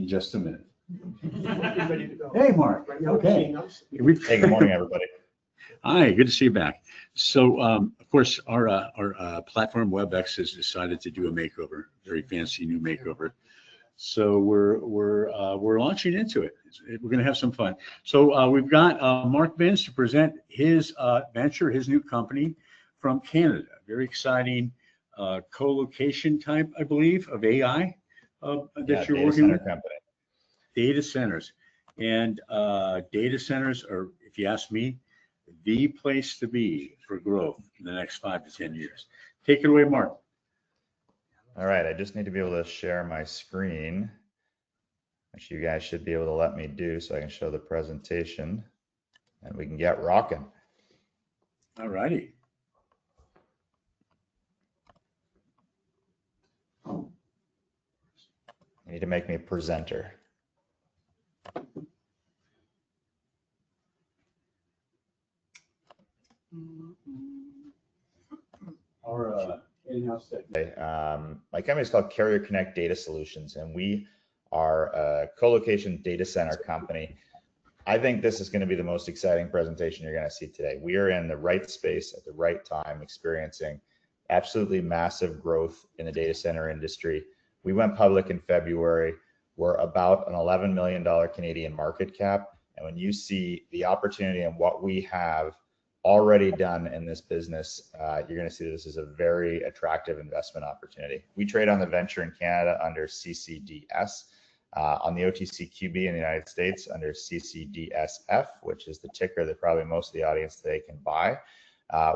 in just a minute. Ready to go. Hey, Mark. Right now, Okay. Hey, good morning, everybody. Hi, good to see you back. So, of course, our platform WebEx has decided to do a makeover, very fancy new makeover. So we're launching into it. We're going to have some fun. So we've got Mark Benz to present his venture, his new company from Canada. Very exciting co-location type, I believe, of AI that you're working with. Company. Data centers. And data centers are, if you ask me, the place to be for growth in the next 5 to 10 years. Take it away, Mark. All right, I just need to be able to share my screen, which you guys should be able to let me do so I can show the presentation and we can get rocking. All righty. You need to make me a presenter. Our in-house technique. My company is called Carrier Connect Data Solutions, and we are a co-location data center company. I think this is going to be the most exciting presentation you're going to see today. We are in the right space at the right time, experiencing absolutely massive growth in the data center industry. We went public in February. We're about an $11 million Canadian market cap. And when you see the opportunity and what we have already done in this business, you're going to see that this is a very attractive investment opportunity. We trade on the venture in Canada under CCDS, on the OTCQB in the United States under CCDSF, which is the ticker that probably most of the audience today can buy.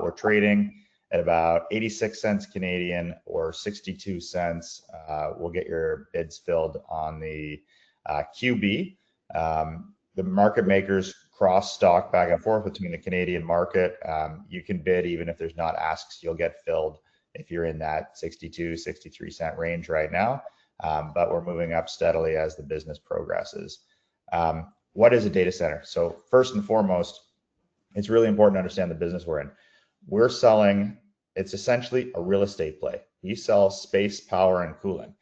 We're trading at about 86 cents Canadian or 62 cents. We'll get your bids filled on the QB. The market makers cross stock back and forth between the Canadian market. You can bid even if there's not asks, you'll get filled if you're in that 62, 63 cent range right now. But we're moving up steadily as the business progresses. What is a data center? So first and foremost, it's really important to understand the business we're in. We're selling, it's essentially a real estate play. You sell space, power, and cooling.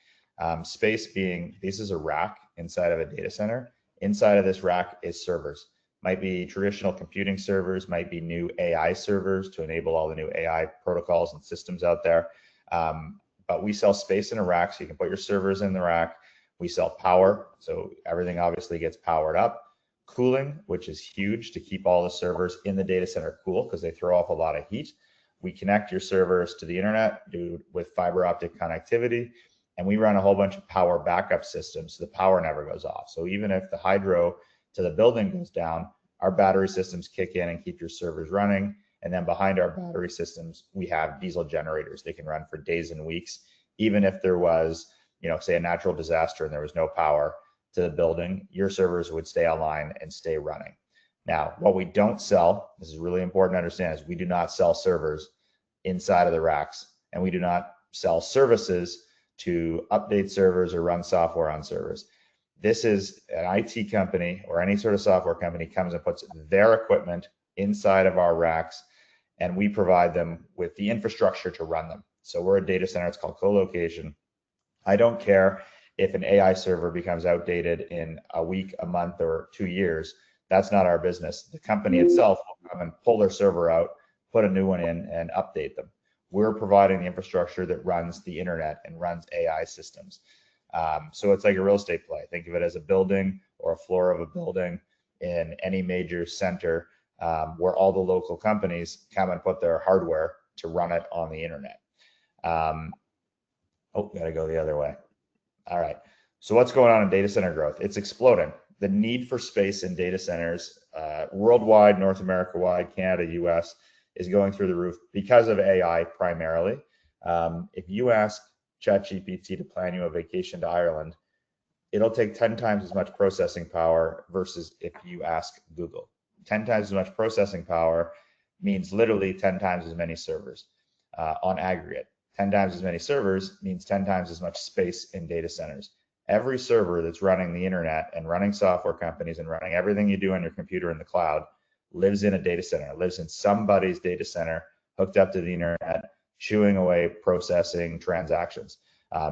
Space being, this is a rack inside of a data center. Inside of this rack is servers. Might be traditional computing servers, might be new AI servers to enable all the new AI protocols and systems out there. But we sell space in a rack, so you can put your servers in the rack. We sell power, so everything obviously gets powered up. Cooling, which is huge to keep all the servers in the data center cool because they throw off a lot of heat. We connect your servers to the internet with fiber optic connectivity, and we run a whole bunch of power backup systems so the power never goes off. So even if the hydro to the building goes down, our battery systems kick in and keep your servers running. And then behind our battery systems, we have diesel generators. They can run for days and weeks. Even if there was, say a natural disaster and there was no power to the building, your servers would stay online and stay running. Now, what we don't sell, this is really important to understand, is we do not sell servers inside of the racks, and we do not sell services to update servers or run software on servers. This is an IT company or any sort of software company comes and puts their equipment inside of our racks, and we provide them with the infrastructure to run them. So we're a data center, it's called co-location. I don't care if an AI server becomes outdated in a week, a month, or 2 years. That's not our business. The company itself will come and pull their server out, put a new one in, and update them. We're providing the infrastructure that runs the internet and runs AI systems. So it's like a real estate play. Think of it as a building or a floor of a building in any major center where all the local companies come and put their hardware to run it on the internet. Gotta go the other way. All right. So what's going on in data center growth? It's exploding. The need for space in data centers worldwide, North America wide, Canada, US, is going through the roof because of AI primarily. If you ask ChatGPT to plan you a vacation to Ireland, it'll take 10 times as much processing power versus if you ask Google. 10 times as much processing power means literally 10 times as many servers on aggregate. 10 times as many servers means 10 times as much space in data centers. Every server that's running the internet and running software companies and running everything you do on your computer in the cloud lives in a data center, lives in somebody's data center hooked up to the internet, chewing away processing transactions.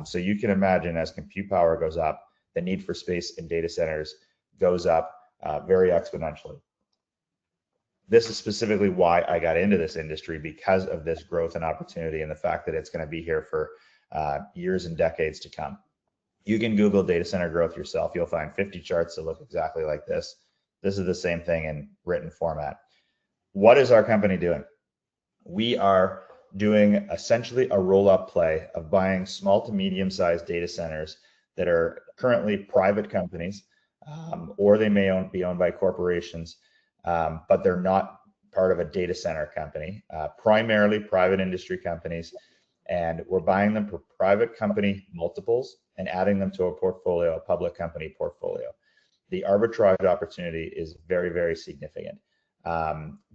So you can imagine as compute power goes up, the need for space in data centers goes up very exponentially. This is specifically why I got into this industry, because of this growth and opportunity and the fact that it's going to be here for years and decades to come. You can Google data center growth yourself. You'll find 50 charts that look exactly like this. This is the same thing in written format. What is our company doing? We are doing essentially a roll-up play of buying small to medium-sized data centers that are currently private companies, or they may be owned by corporations, but they're not part of a data center company, primarily private industry companies. And we're buying them for private company multiples and adding them to a portfolio, a public company portfolio. The arbitrage opportunity is very, very significant.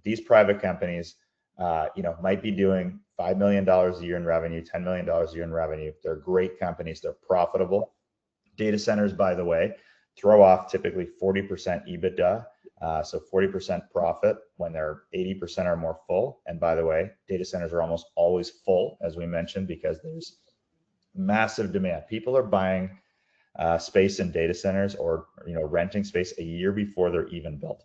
These private companies, might be doing $5 million a year in revenue, $10 million a year in revenue. They're great companies. They're profitable. Data centers, by the way, throw off typically 40% EBITDA, so 40% profit when they're 80% or more full. And by the way, data centers are almost always full, as we mentioned, because there's massive demand. People are buying space in data centers or renting space a year before they're even built.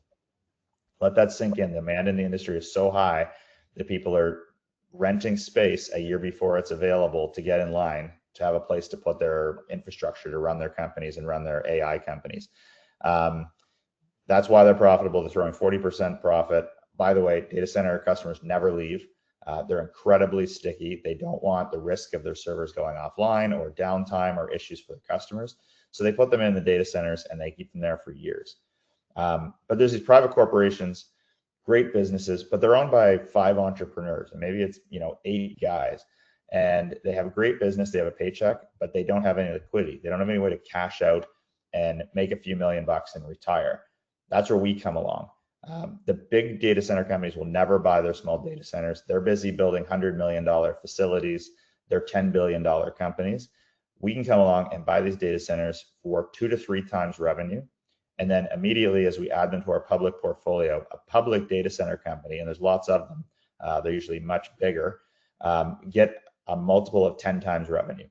Let that sink in. Demand in the industry is so high that people are renting space a year before it's available to get in line to have a place to put their infrastructure to run their companies and run their AI companies. That's why they're profitable. They're throwing 40% profit. By the way, data center customers never leave. They're incredibly sticky. They don't want the risk of their servers going offline or downtime or issues for their customers. So they put them in the data centers and they keep them there for years. But there's these private corporations, great businesses, but they're owned by 5 entrepreneurs, and maybe it's 8 guys, and they have a great business. They have a paycheck, but they don't have any liquidity. They don't have any way to cash out and make a few $1,000,000 and retire. That's where we come along. The big data center companies will never buy their small data centers. They're busy building $100 million facilities. They're $10 billion companies. We can come along and buy these data centers for 2 to 3 times revenue. And then immediately, as we add them to our public portfolio, a public data center company, and there's lots of them, they're usually much bigger, get a multiple of 10 times revenue.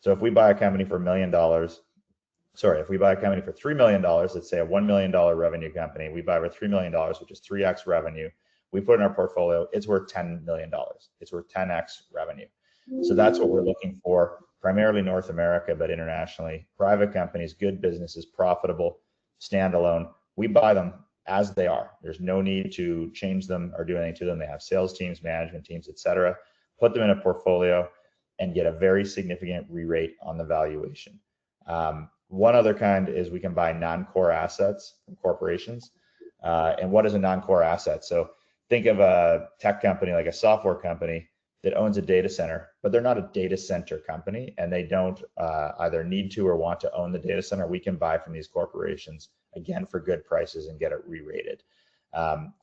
So if we buy a company for $1 million, if we buy a company for $3 million, let's say a $1 million revenue company, we buy for $3 million, which is 3x revenue. We put in our portfolio, it's worth $10 million. It's worth 10x revenue. So that's what we're looking for, primarily North America, but internationally. Private companies, good businesses, profitable, standalone. We buy them as they are. There's no need to change them or do anything to them. They have sales teams, management teams, etc. Put them in a portfolio and get a very significant re-rate on the valuation. One other kind is we can buy non-core assets from corporations. And what is a non-core asset? So think of a tech company, like a software company that owns a data center, but they're not a data center company, and they don't either need to or want to own the data center. We can buy from these corporations, again, for good prices and get it re-rated.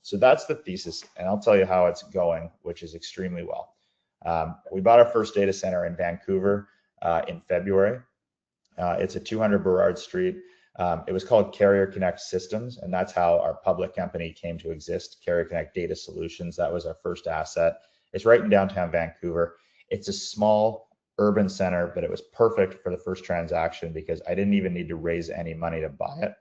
So that's the thesis, and I'll tell you how it's going, which is extremely well. We bought our first data center in Vancouver in February. It's at 200 Burrard Street. It was called Carrier Connect Systems, and that's how our public company came to exist, Carrier Connect Data Solutions. That was our first asset. It's right in downtown Vancouver. It's a small urban center, but it was perfect for the first transaction because I didn't even need to raise any money to buy it.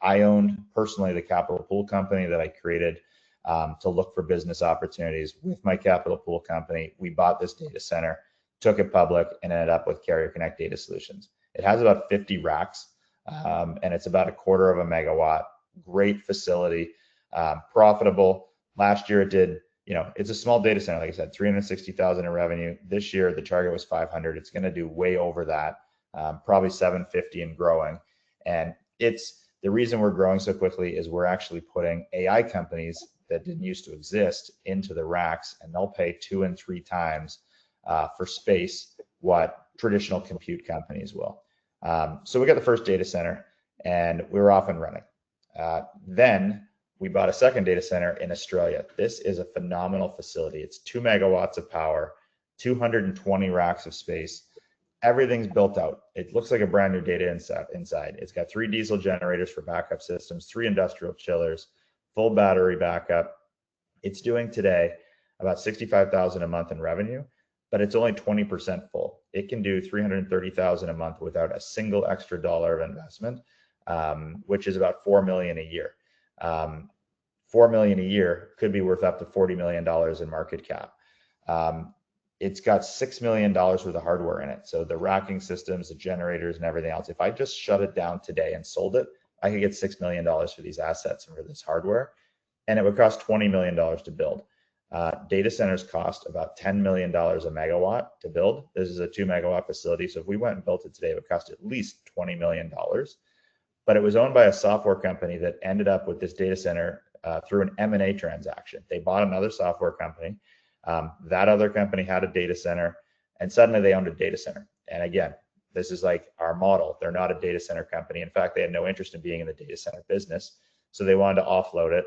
I owned personally the capital pool company that I created to look for business opportunities. With my capital pool company, we bought this data center, took it public, and ended up with Carrier Connect Data Solutions. It has about 50 racks, and it's about 1/4 of a megawatt. Great facility, profitable. Last year it did, it's a small data center, like I said, 360,000 in revenue. This year the target was 500. It's going to do way over that, probably 750 and growing. And the reason we're growing so quickly is we're actually putting AI companies that didn't used to exist into the racks, and they'll pay 2 and 3 times for space what traditional compute companies will. So we got the first data center and we were off and running. Then we bought a second data center in Australia. This is a phenomenal facility. It's 2 megawatts of power, 220 racks of space. Everything's built out. It looks like a brand new data inside. It's got 3 diesel generators for backup systems, 3 industrial chillers, full battery backup. It's doing today about 65,000 a month in revenue, but it's only 20% full. It can do 330,000 a month without a single extra dollar of investment, which is about 4 million a year. 4 million a year could be worth up to $40 million in market cap. It's got $6 million worth of hardware in it. So the racking systems, the generators and everything else, if I just shut it down today and sold it, I could get $6 million for these assets and for this hardware. And it would cost $20 million to build. Data centers cost about $10 million a megawatt to build. This is a 2 megawatt facility. So if we went and built it today, it would cost at least $20 million. But it was owned by a software company that ended up with this data center through an M&A transaction. They bought another software company. That other company had a data center, and suddenly they owned a data center. And again, this is like our model. They're not a data center company. In fact, they had no interest in being in the data center business. So they wanted to offload it.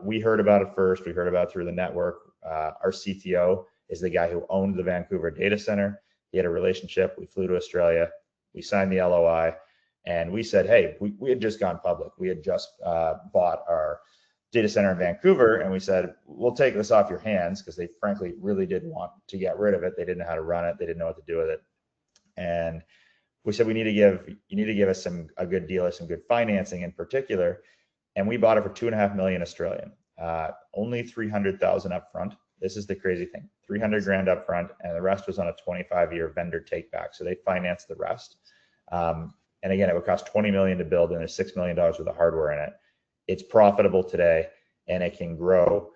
We heard about it first. We heard about it through the network. Our CTO is the guy who owned the Vancouver data center. He had a relationship. We flew to Australia. We signed the LOI, and we said, hey, we had just gone public. We had just bought our data center in Vancouver, and we said, we'll take this off your hands, because they frankly really did want to get rid of it. They didn't know how to run it. They didn't know what to do with it. And we said, you need to give us a good deal or some good financing in particular. And we bought it for 2.5 million Australian, only 300,000 up front. This is the crazy thing, 300 grand up front, and the rest was on a 25-year vendor take back. So they financed the rest. And again, it would cost 20 million to build, and there's $6 million worth of hardware in it. It's profitable today, and it can grow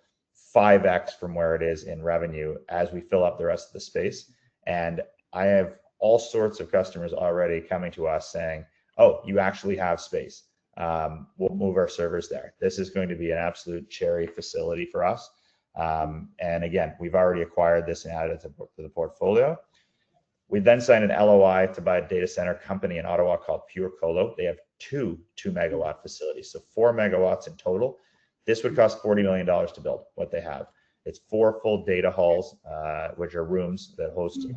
5x from where it is in revenue as we fill up the rest of the space. And I have all sorts of customers already coming to us saying, oh, you actually have space. We'll move our servers there. This is going to be an absolute cherry facility for us. And again, we've already acquired this and added it to the portfolio. We then signed an LOI to buy a data center company in Ottawa called Pure Colo. They have two 2 megawatt facilities, so 4 megawatts in total. This would cost $40 million to build what they have. It's 4 full data halls, which are rooms that host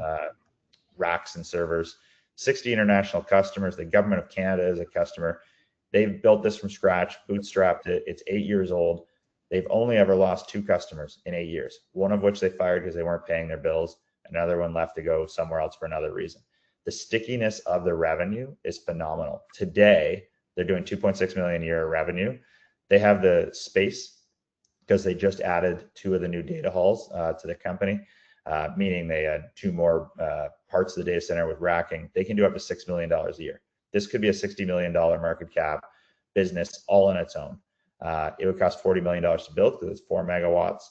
racks and servers, 60 international customers. The government of Canada is a customer. They've built this from scratch, bootstrapped it. It's 8 years old. They've only ever lost 2 customers in 8 years, one of which they fired because they weren't paying their bills. Another one left to go somewhere else for another reason. The stickiness of the revenue is phenomenal. Today, they're doing 2.6 million a year revenue. They have the space because they just added 2 of the new data halls to the company, meaning they had 2 more parts of the data center with racking. They can do up to $6 million a year. This could be a $60 million market cap business all on its own. It would cost $40 million to build because it's 4 megawatts.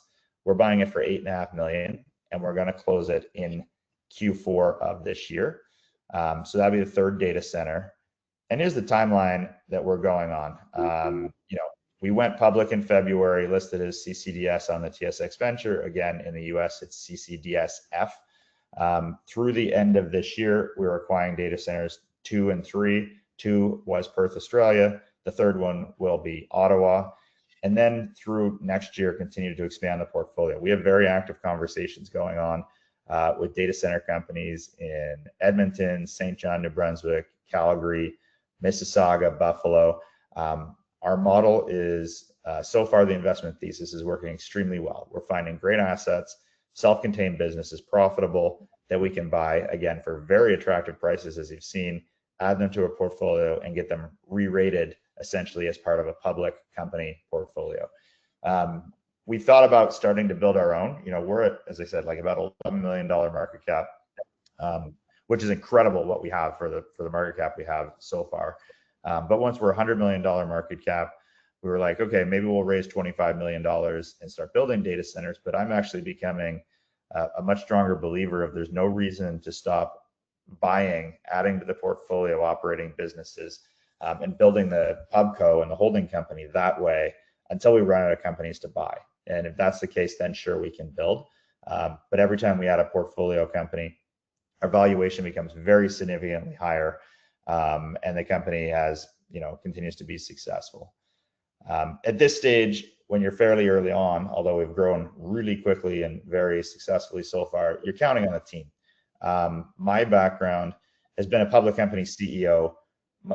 We're buying it for $8.5 million, and we're going to close it in Q4 of this year. So that'd be the third data center. And here's the timeline that we're going on. We went public in February, listed as CCDS on the TSX Venture. Again, in the US, it's CCDSF. Through the end of this year, we're acquiring data centers 2 and 3. 2 was Perth, Australia. The third one will be Ottawa. And then through next year, continue to expand the portfolio. We have very active conversations going on with data center companies in Edmonton, St. John, New Brunswick, Calgary, Mississauga, Buffalo. Our model is, so far the investment thesis is working extremely well. We're finding great assets, self-contained businesses, profitable, that we can buy, again, for very attractive prices, as you've seen, add them to a portfolio and get them re-rated essentially as part of a public company portfolio. We thought about starting to build our own. We're at, as I said, like about $11 million market cap, which is incredible what we have for the market cap we have so far. But once we're $100 million market cap, we were like, okay, maybe we'll raise $25 million and start building data centers. But I'm actually becoming a much stronger believer of there's no reason to stop buying, adding to the portfolio, operating businesses, and building the pubco and the holding company that way until we run out of companies to buy. And if that's the case, then sure, we can build. But every time we add a portfolio company, our valuation becomes very significantly higher, and the company continues to be successful. At this stage, when you're fairly early on, although we've grown really quickly and very successfully so far, you're counting on a team. My background has been a public company CEO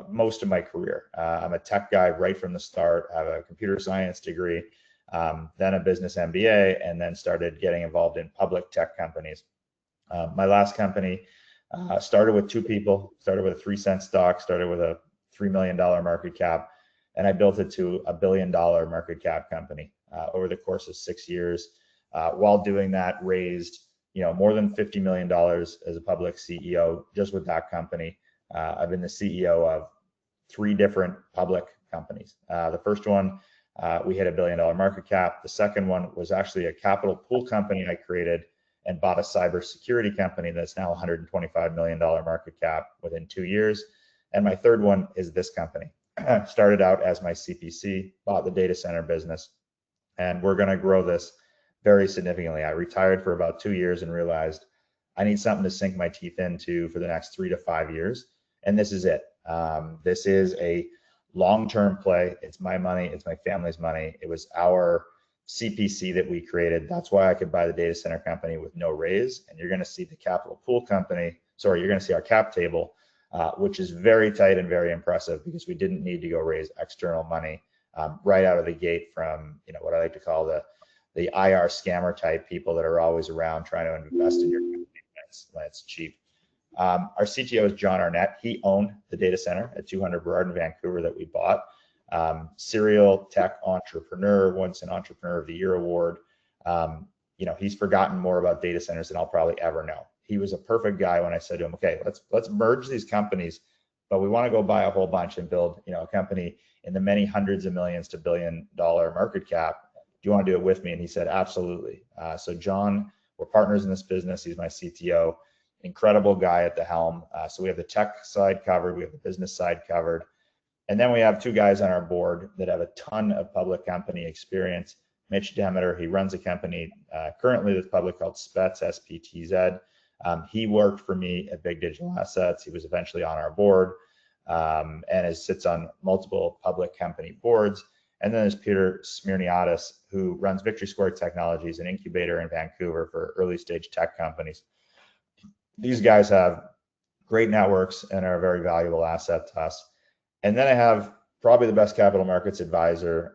most of my career. I'm a tech guy right from the start. I have a computer science degree, then a business MBA, and then started getting involved in public tech companies. My last company Started with 2 people, started with a 3-cent stock, started with a $3 million market cap, and I built it to a $1 billion market cap company over the course of 6 years. While doing that, raised more than $50 million as a public CEO just with that company. I've been the CEO of 3 different public companies. The first one, we hit a $1 billion market cap. The second one was actually a capital pool company I created and bought a cybersecurity company that's now $125 million market cap within 2 years. And my third one is this company. Started out as my CPC, bought the data center business, and we're going to grow this very significantly. I retired for about 2 years and realized I need something to sink my teeth into for the next 3 to 5 years. And this is it. This is a long-term play. It's my money. It's my family's money. It was our CPC that we created. That's why I could buy the data center company with no raise. And you're going to see the capital pool company, sorry, you're going to see our cap table, which is very tight and very impressive because we didn't need to go raise external money right out of the gate from, what I like to call the IR scammer type people that are always around trying to invest in your company when it's cheap. Our CTO is John Arnett. He owned the data center at 200 Burrard in Vancouver that we bought. Serial tech entrepreneur, once an Entrepreneur of the Year award. He's forgotten more about data centers than I'll probably ever know. He was a perfect guy when I said to him, okay, let's merge these companies, but we want to go buy a whole bunch and build, a company in the many hundreds of millions to $1 billion market cap. Do you want to do it with me? And he said, absolutely. So John, we're partners in this business. He's my CTO, incredible guy at the helm. So we have the tech side covered. We have the business side covered. And then we have 2 guys on our board that have a ton of public company experience. Mitch Demeter, he runs a company currently that's public called SPETZ, SPTZ. He worked for me at Big Digital Assets. He was eventually on our board and sits on multiple public company boards. And then there's Peter Smirniadis, who runs Victory Square Technologies, an incubator in Vancouver for early stage tech companies. These guys have great networks and are a very valuable asset to us. And then I have probably the best capital markets advisor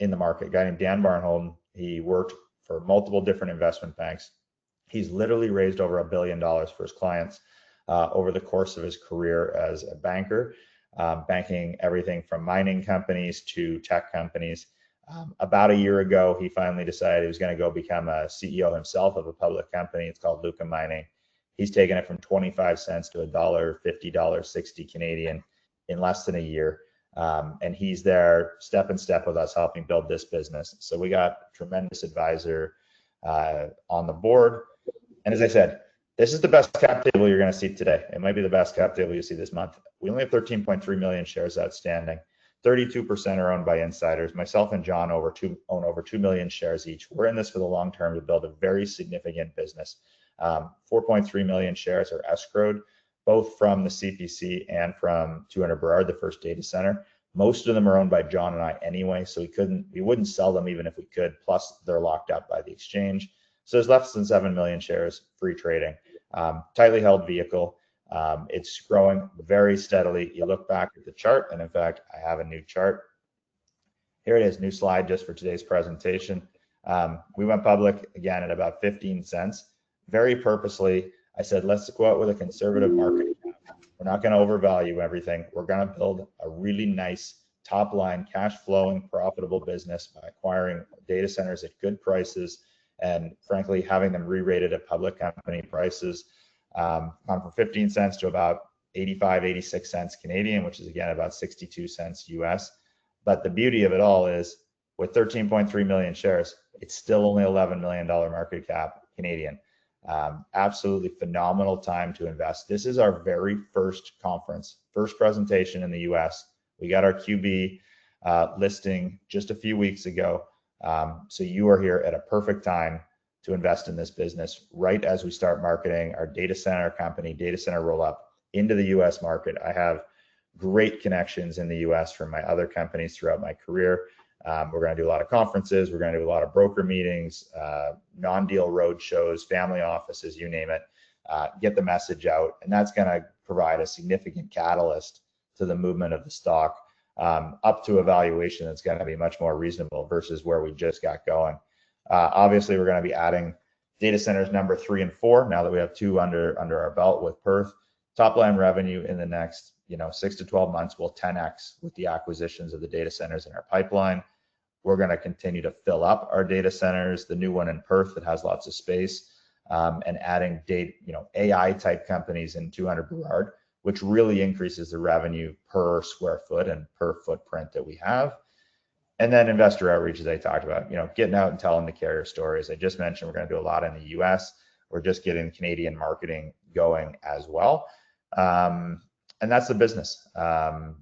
in the market, a guy named Dan Barnholden. He worked for multiple different investment banks. He's literally raised over $1 billion for his clients over the course of his career as a banker, banking everything from mining companies to tech companies. About a year ago, he finally decided he was going to go become a CEO himself of a public company. It's called Luca Mining. He's taken it from 25 cents to $1.50, $1.60 Canadian in less than a year. And he's there step in step with us, helping build this business. So we got a tremendous advisor on the board. And as I said, this is the best cap table you're going to see today. It might be the best cap table you see this month. We only have 13.3 million shares outstanding. 32% are owned by insiders. Myself and John own over 2 million shares each. We're in this for the long term to build a very significant business. 4.3 million shares are escrowed, both from the CPC and from 200 Burrard, the first data center. Most of them are owned by John and I anyway, so we wouldn't sell them even if we could, plus they're locked up by the exchange. So there's less than 7 million shares free trading. Tightly held vehicle. It's growing very steadily. You look back at the chart, and in fact, I have a new chart. Here it is, new slide just for today's presentation. We went public again at about 15 cents. Very purposely, I said, let's go out with a conservative market cap. We're not going to overvalue everything. We're going to build a really nice top line, cash flowing, profitable business by acquiring data centers at good prices and frankly, having them re-rated at public company prices, gone from 15 cents to about 85, 86 cents Canadian, which is again about 62 cents US. But the beauty of it all is with 13.3 million shares, it's still only $11 million market cap Canadian. Absolutely phenomenal time to invest. This is our very first conference, first presentation in the US. We got our QB listing just a few weeks ago. So you are here at a perfect time to invest in this business right as we start marketing our data center company, data center roll up into the US market. I have great connections in the US from my other companies throughout my career. We're going to do a lot of conferences. We're going to do a lot of broker meetings, non-deal road shows, family offices, you name it, get the message out. And that's going to provide a significant catalyst to the movement of the stock up to a valuation that's going to be much more reasonable versus where we just got going. Obviously, we're going to be adding Data centers number 3 and 4, now that we have 2 under our belt with Perth. Top line revenue in the next 6 to 12 months will 10x with the acquisitions of the data centers in our pipeline. We're going to continue to fill up our data centers, the new one in Perth that has lots of space, and adding AI type companies in 200 Burrard, which really increases the revenue per square foot and per footprint that we have. And then investor outreach, as I talked about, getting out and telling the carrier stories. I just mentioned we're going to do a lot in the US. We're just getting Canadian marketing going as well. And that's the business. I'm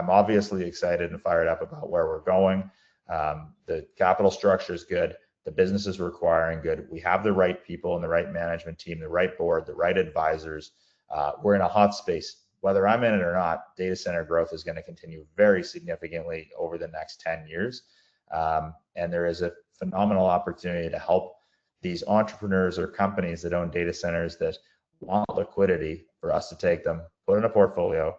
obviously excited and fired up about where we're going. The capital structure is good. The business is requiring good. We have the right people and the right management team, the right board, the right advisors. We're in a hot space. Whether I'm in it or not, data center growth is going to continue very significantly over the next 10 years. And there is a phenomenal opportunity to help these entrepreneurs or companies that own data centers that want liquidity for us to take them, put in a portfolio,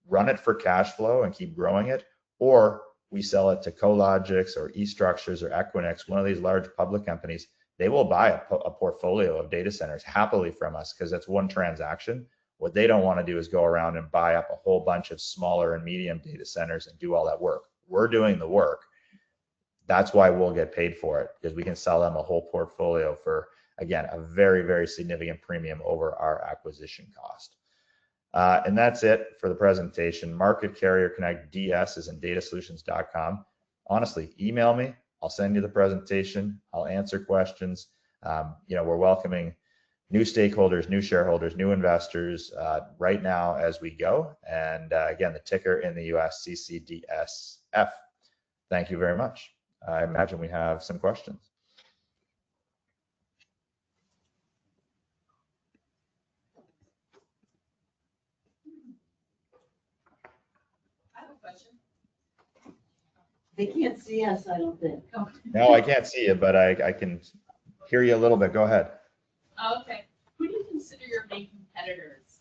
run it for cash flow and keep growing it, or we sell it to Cologix or eStructures or Equinix, one of these large public companies. They will buy a portfolio of data centers happily from us because that's one transaction. What they don't want to do is go around and buy up a whole bunch of smaller and medium data centers and do all that work. We're doing the work. That's why we'll get paid for it, because we can sell them a whole portfolio for, again, a very, very significant premium over our acquisition cost. And that's it for the presentation. Market Carrier Connect DS is in datasolutions.com. Honestly, email me. I'll send you the presentation. I'll answer questions. We're welcoming new stakeholders, new shareholders, new investors right now as we go. And again, the ticker in the US, CCDSF. Thank you very much. I imagine we have some questions. They can't see us, I don't think. No, I can't see you, but I can hear you a little bit. Go ahead. Oh, okay. Who do you consider your main competitors?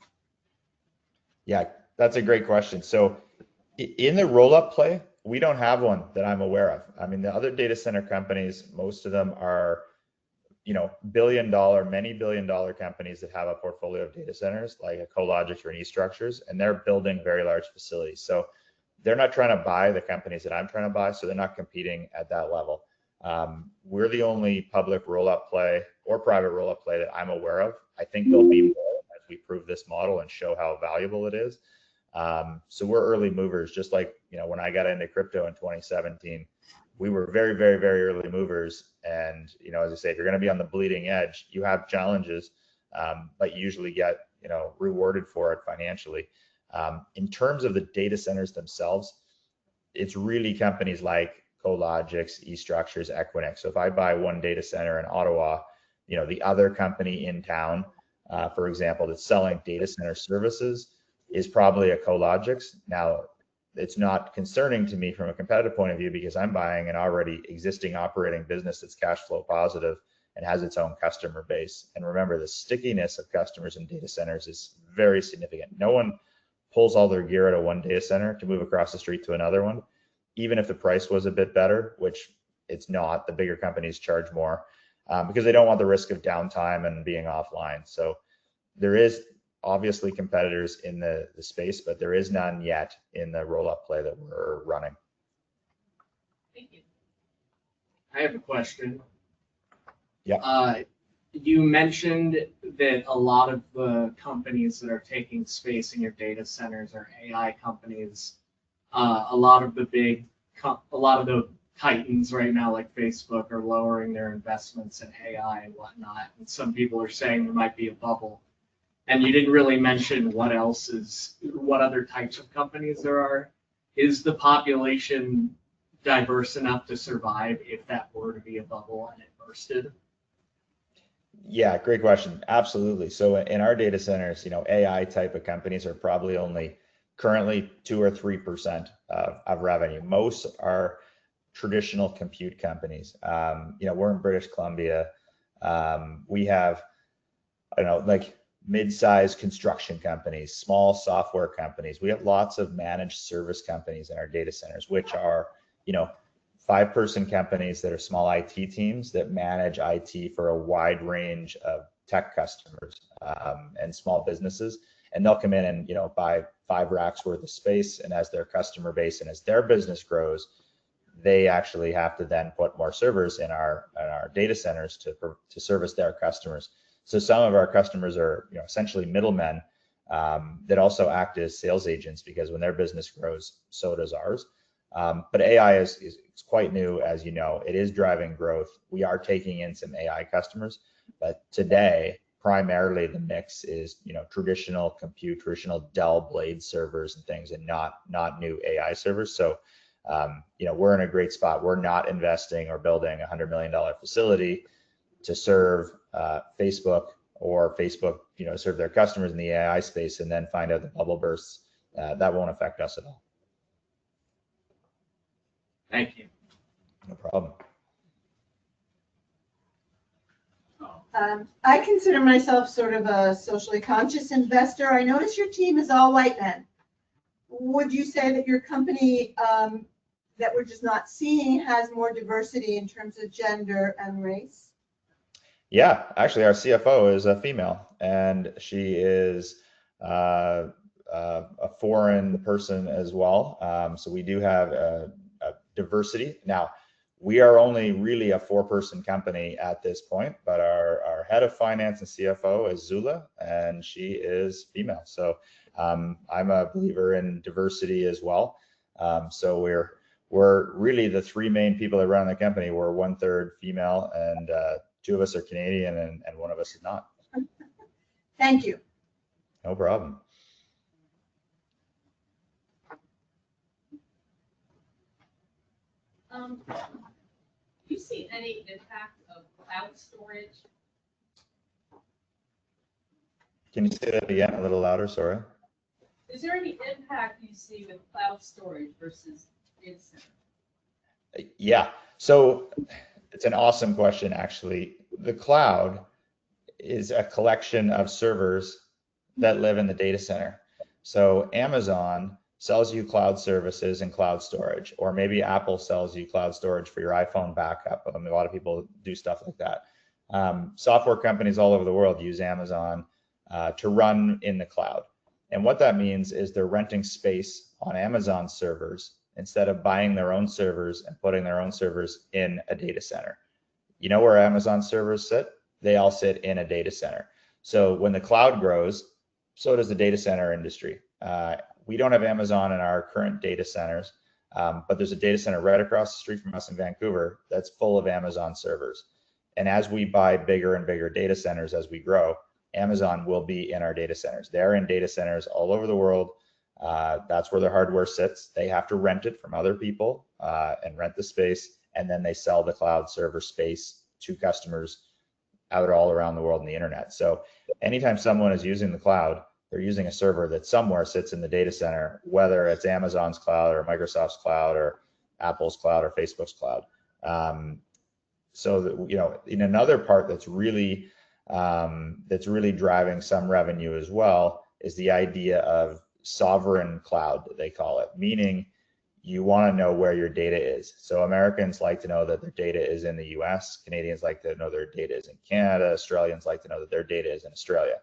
Yeah, that's a great question. So in the roll-up play, we don't have one that I'm aware of. I mean, the other data center companies, most of them are, many billion-dollar companies that have a portfolio of data centers, like a Cologix or an eStructures, and they're building very large facilities. So they're not trying to buy the companies that I'm trying to buy, so they're not competing at that level. We're the only public roll-up play or private roll-up play that I'm aware of. I think there'll be more as we prove this model and show how valuable it is. So we're early movers, just like, when I got into crypto in 2017, we were very, very, very early movers. And, as I say, if you're going to be on the bleeding edge, you have challenges, but you usually get, rewarded for it financially. In terms of the data centers themselves, it's really companies like Cologix, eStructures, Equinix. So if I buy one data center in Ottawa, the other company in town, for example, that's selling data center services is probably a Cologix. Now, it's not concerning to me from a competitive point of view because I'm buying an already existing operating business that's cash flow positive and has its own customer base. And remember, the stickiness of customers in data centers is very significant. No one pulls all their gear out of one data center to move across the street to another one, even if the price was a bit better, which it's not. The bigger companies charge more because they don't want the risk of downtime and being offline. So there is obviously competitors in the space, but there is none yet in the roll-up play that we're running. Thank you. I have a question. Yeah. You mentioned that a lot of the companies that are taking space in your data centers are AI companies. A lot of the titans right now, like Facebook, are lowering their investments in AI and whatnot. And some people are saying there might be a bubble. And you didn't really mention what other types of companies there are. Is the population diverse enough to survive if that were to be a bubble and it bursted? Yeah, great question. Absolutely. So in our data centers, AI type of companies are probably only currently 2 or 3% of revenue. Most are traditional compute companies. We're in British Columbia. We have, like mid-sized construction companies, small software companies. We have lots of managed service companies in our data centers, which are, 5-person companies that are small IT teams that manage IT for a wide range of tech customers and small businesses. And they'll come in and, you know, buy 5 racks worth of space. And as their customer base and as their business grows, they actually have to then put more servers in our data centers to service their customers. So some of our customers are, you know, essentially middlemen that also act as sales agents, because when their business grows, so does ours. But AI is quite new, as you know. It is driving growth. We are taking in some AI customers, but today primarily the mix is, you know, traditional compute, traditional Dell Blade servers and things, and not new AI servers. So you know, we're in a great spot. We're not investing or building a $100 million facility to serve Facebook, or Facebook, you know, serve their customers in the AI space and then find out the bubble bursts. That won't affect us at all. Thank you. No problem. I consider myself sort of a socially conscious investor. I notice your team is all white men. Would you say that your company that we're just not seeing has more diversity in terms of gender and race? Yeah, actually, our CFO is a female, and she is a foreign person as well. So we do have a diversity. Now, we are only really a 4-person company at this point, but our head of finance and CFO is Zula, and she is female. So I'm a believer in diversity as well. So we're really the 3 main people that run the company. We're 1/3 female, and 2 of us are Canadian, and 1 of us is not. Thank you. No problem. Do you see any impact of cloud storage? Can you say that again a little louder? Sorry. Is there any impact you see with cloud storage versus data center? Yeah. So it's an awesome question, actually. The cloud is a collection of servers that live in the data center. So Amazon sells you cloud services and cloud storage, or maybe Apple sells you cloud storage for your iPhone backup. I mean, a lot of people do stuff like that. Software companies all over the world use Amazon to run in the cloud. And what that means is they're renting space on Amazon servers instead of buying their own servers and putting their own servers in a data center. You know where Amazon servers sit? They all sit in a data center. So when the cloud grows, so does the data center industry. We don't have Amazon in our current data centers, but there's a data center right across the street from us in Vancouver that's full of Amazon servers. And as we buy bigger and bigger data centers as we grow, Amazon will be in our data centers. They're in data centers all over the world. That's where their hardware sits. They have to rent it from other people and rent the space, and then they sell the cloud server space to customers out all around the world in the internet. So anytime someone is using the cloud, they're using a server that somewhere sits in the data center, whether it's Amazon's cloud or Microsoft's cloud or Apple's cloud or Facebook's cloud. So that, you know, in another part that's really driving some revenue as well is the idea of sovereign cloud, they call it, meaning you want to know where your data is. So Americans like to know that their data is in the US, Canadians like to know their data is in Canada, Australians like to know that their data is in Australia.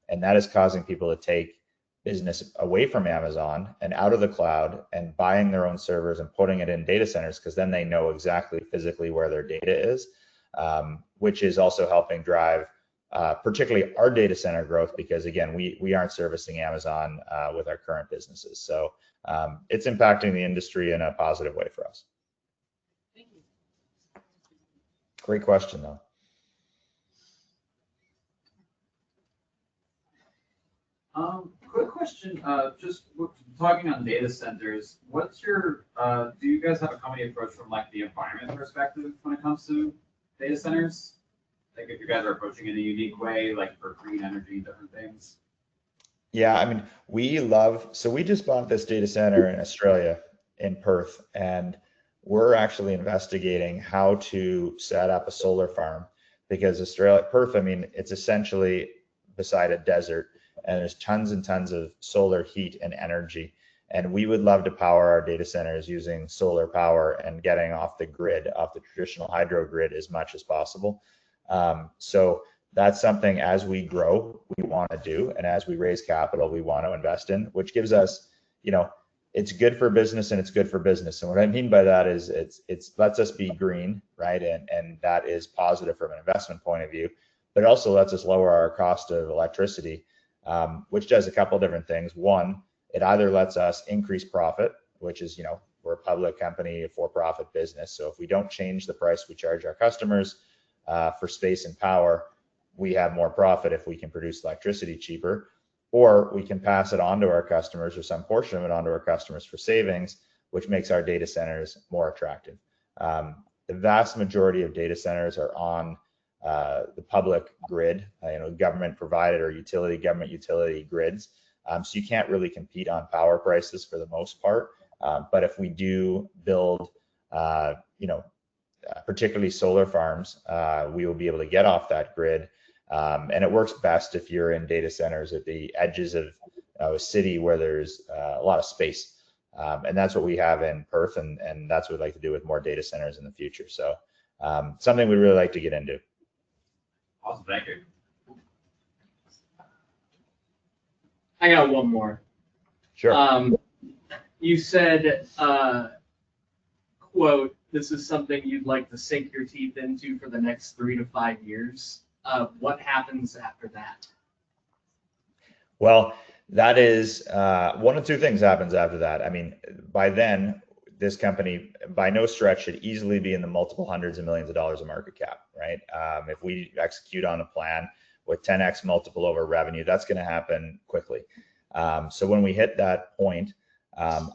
And that is causing people to take business away from Amazon and out of the cloud and buying their own servers and putting it in data centers, because then they know exactly physically where their data is, which is also helping drive particularly our data center growth, because again, we aren't servicing Amazon with our current businesses. So it's impacting the industry in a positive way for us. Thank you. Great question though. Quick question, just talking on data centers, what's your, do you guys have a company approach from like the environment perspective when it comes to data centers? Like if you guys are approaching it in a unique way, like for green energy, different things? Yeah, I mean, we just bought this data center in Australia, in Perth, and we're actually investigating how to set up a solar farm, because Perth, I mean, it's essentially beside a desert, and there's tons and tons of solar heat and energy. And we would love to power our data centers using solar power and getting off the grid, off the traditional hydro grid as much as possible. So that's something as we grow, we want to do. And as we raise capital, we want to invest in, which gives us, it's good for business and it's good for business. And what I mean by that is it's lets us be green, right? And that is positive from an investment point of view, but it also lets us lower our cost of electricity, which does a couple different things. One, it either lets us increase profit, which is, we're a public company, a for-profit business. So if we don't change the price we charge our customers for space and power, we have more profit if we can produce electricity cheaper, or we can pass it on to our customers or some portion of it onto our customers for savings, which makes our data centers more attractive. The vast majority of data centers are on the public grid, government provided or government utility grids. So you can't really compete on power prices for the most part. But if we do build, particularly solar farms, we will be able to get off that grid. And it works best if you're in data centers at the edges of a city where there's a lot of space. And that's what we have in Perth, and that's what we'd like to do with more data centers in the future. So something we'd really like to get into. Awesome, thank you. I got one more. Sure. You said, quote, "This is something you'd like to sink your teeth into for the next 3 to 5 years." What happens after that? Well, that is one of two things happens after that. I mean, by then, this company, by no stretch, should easily be in the multiple hundreds of millions of dollars of market cap, right? If we execute on a plan with 10x multiple over revenue, that's going to happen quickly. So when we hit that point,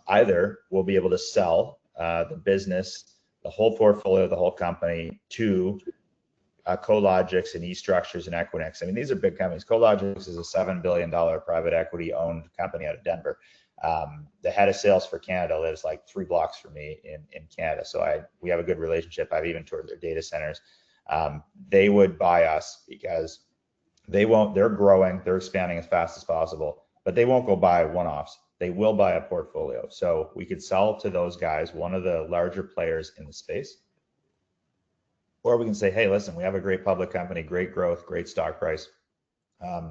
either we'll be able to sell the business, the whole portfolio, the whole company to Cologix and eStructures and Equinix. I mean, these are big companies. Cologix is a $7 billion private equity owned company out of Denver. The head of sales for Canada lives like 3 blocks from me in Canada. So we have a good relationship. I've even toured their data centers. They would buy us because they're growing, they're expanding as fast as possible, but they won't go buy one-offs. They will buy a portfolio. So we could sell to those guys, one of the larger players in the space. Or we can say, hey, listen, we have a great public company, great growth, great stock price.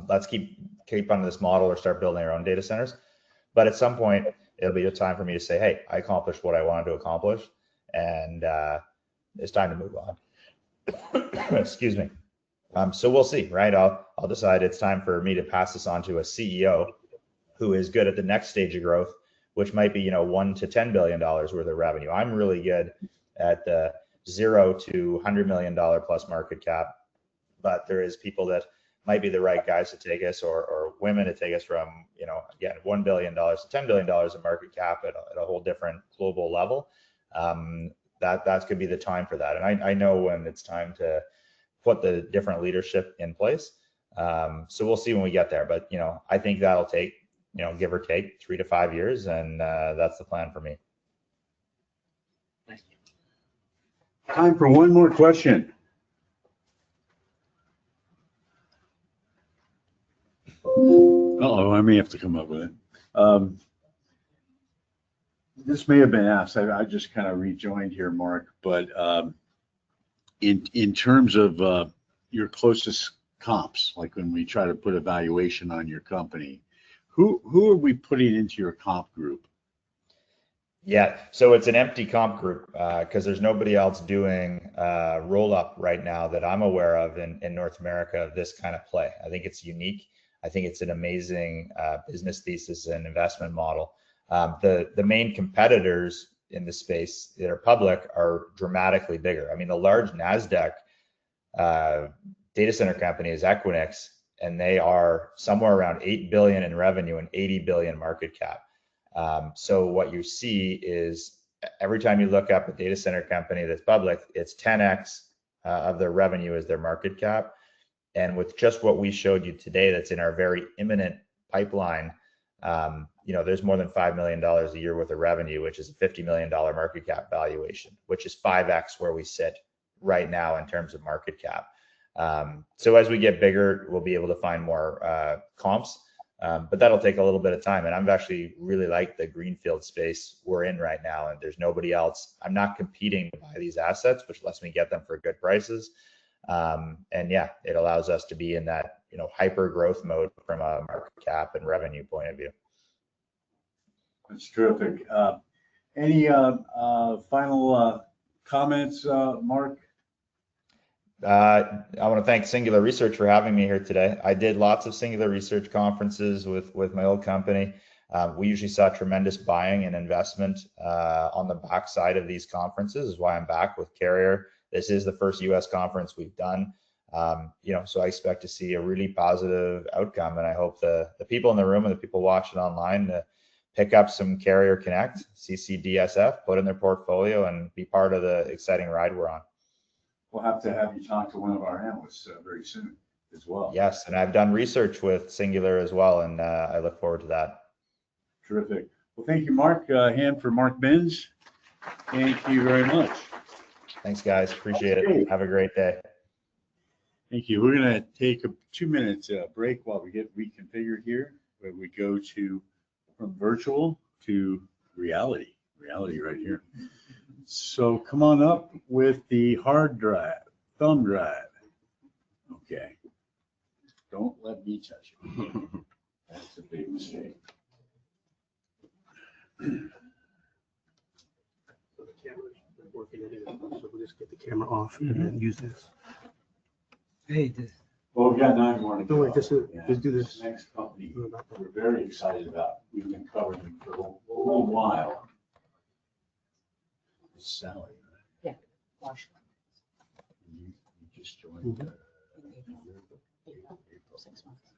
Let's keep on this model or start building our own data centers. But at some point, it'll be a time for me to say, hey, I accomplished what I wanted to accomplish, and it's time to move on. Excuse me. So we'll see, right? I'll decide it's time for me to pass this on to a CEO who is good at the next stage of growth, which might be, $1 to $10 billion worth of revenue. I'm really good at the 0 to $100 million plus market cap, but there is people that might be the right guys to take us, or women to take us from, again, $1 billion to $10 billion of market cap at a whole different global level. That could be the time for that. And I know when it's time to put the different leadership in place. So we'll see when we get there. But, I think that'll take, give or take 3 to 5 years. And that's the plan for me. Thank you. Time for one more question. Uh-oh, I may have to come up with it. This may have been asked. I just kind of rejoined here, Mark, but in terms of your closest comps, like when we try to put a valuation on your company, who are we putting into your comp group? Yeah, so it's an empty comp group because there's nobody else doing roll up right now that I'm aware of in North America of this kind of play. I think it's unique. I think it's an amazing business thesis and investment model. The main competitors in the space that are public are dramatically bigger. I mean, the large NASDAQ data center company is Equinix, and they are somewhere around 8 billion in revenue and 80 billion market cap. So what you see is every time you look up a data center company that's public, it's 10x of their revenue as their market cap. And with just what we showed you today, that's in our very imminent pipeline, there's more than $5 million a year worth of revenue, which is a $50 million market cap valuation, which is 5x where we sit right now in terms of market cap. So as we get bigger, we'll be able to find more comps. But that'll take a little bit of time. And I'm actually really like the greenfield space we're in right now. And there's nobody else. I'm not competing to buy these assets, which lets me get them for good prices. And yeah, it allows us to be in that, hyper growth mode from a market cap and revenue point of view. That's terrific. Any final comments, Mark? I want to thank Singular Research for having me here today. I did lots of Singular Research conferences with my old company. We usually saw tremendous buying and investment on the backside of these conferences, is why I'm back with Carrier. This is the first US conference we've done. So I expect to see a really positive outcome, and I hope the people in the room and the people watching online to pick up some Carrier Connect, CCDSF, put in their portfolio, and be part of the exciting ride we're on. We'll have to have you talk to one of our analysts very soon as well. Yes, and I've done research with Singular as well, and I look forward to that. Terrific. Well, thank you, Mark. Hand for Mark Benz. Thank you very much. Thanks, guys. Appreciate it. Have a great day. Thank you. We're going to take a 2-minute break while we get reconfigured here, where we go from virtual to reality right here. So come on up with the hard drive, thumb drive. Okay. Don't let me touch it. That's a big mistake. So the camera's working anyway, so we'll just get the camera off and then use this. Hey, Well, we've got 9 more to don't go. worry, just do this. Next company, we're very excited about. We've been covering them for a little while. Sally. Yeah, Wash. You just joined. April, 6 months.